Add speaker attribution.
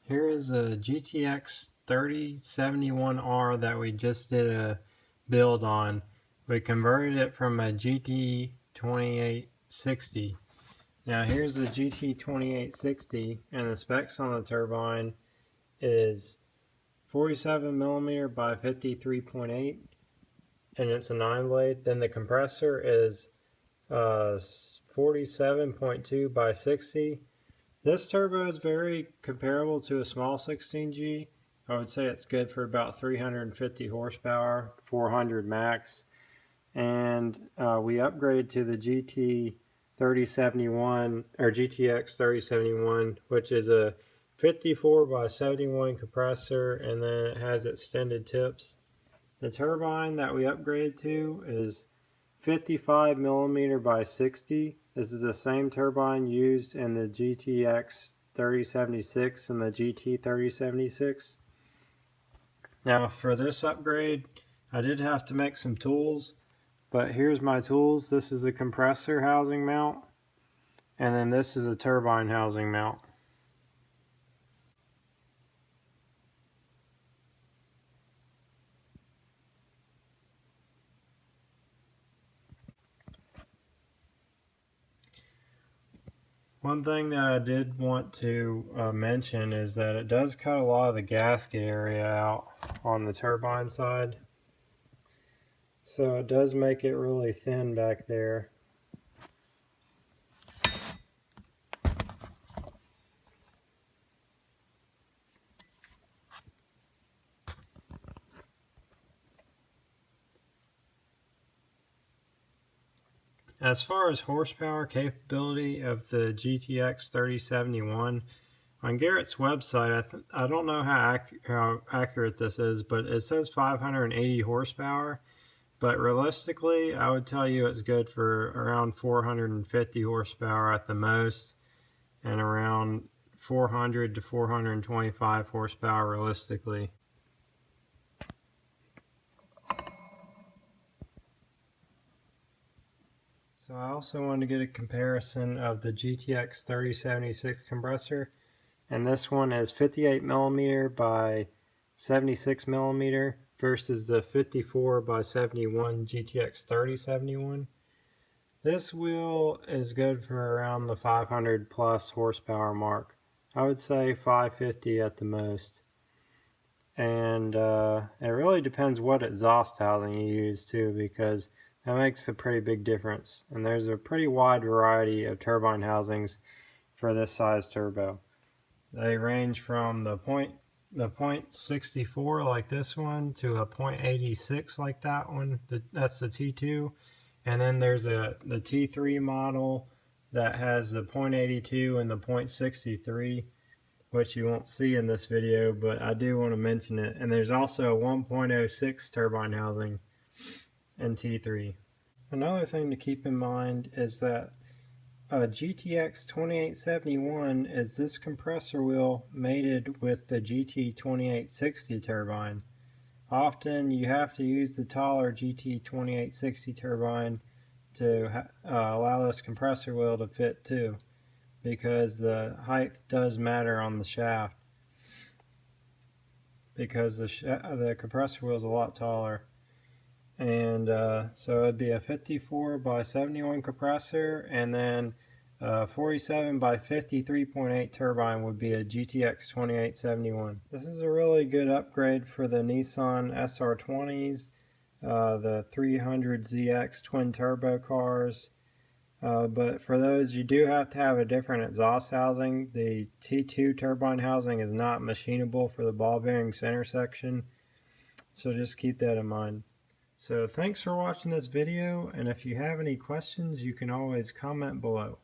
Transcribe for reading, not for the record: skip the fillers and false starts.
Speaker 1: Here is a GTX 3071R that we just did a build on. We converted it from a GT2860. Now here's the GT2860, and the specs on the turbine is 47mm by 53.8, and it's a 9-blade. Then the compressor is 47.2 by 60. This turbo is very comparable to a small 16G. I would say it's good for about 350 horsepower, 400 max. And we upgraded to the GT3071 or GTX 3071, which is a 54 by 71 compressor, and then it has extended tips. The turbine that we upgraded to is 55mm by 60. This is the same turbine used in the GTX 3076 and the GT 3076. Now for this upgrade, I did have to make some tools, but here's my tools. This is a compressor housing mount, and then this is a turbine housing mount. One thing that I did want to mention is that it does cut a lot of the gasket area out on the turbine side. So it does make it really thin back there. As far as horsepower capability of the GTX 3071, on Garrett's website, I don't know how accurate this is, but it says 580 horsepower. But realistically, I would tell you it's good for around 450 horsepower at the most, and around 400 to 425 horsepower realistically. So I also wanted to get a comparison of the GTX 3076 compressor, and this one is 58mm by 76mm versus the 54 by 71 GTX 3071. This wheel is good for around the 500 plus horsepower mark. I would say 550 at the most. And it really depends what exhaust housing you use too, because that makes a pretty big difference. And there's a pretty wide variety of turbine housings for this size turbo. They range from the .64 like this one to a .86 like that one. That's the T2. And then there's the T3 model that has the .82 and the .63, which you won't see in this video, but I do want to mention it. And there's also a 1.06 turbine housing in T3. Another thing to keep in mind is that GTX2871 is this compressor wheel mated with the GT2860 turbine. Often you have to use the taller GT2860 turbine to allow this compressor wheel to fit too, because the height does matter on the shaft, because the compressor wheel is a lot taller. And so it'd be a 54 by 71 compressor, and then 47 by 53.8 turbine would be a GTX 2871. This is a really good upgrade for the Nissan SR20s, the 300ZX twin turbo cars. But for those, you do have to have a different exhaust housing. The T2 turbine housing is not machinable for the ball bearing center section, so just keep that in mind. So thanks for watching this video, and if you have any questions, you can always comment below.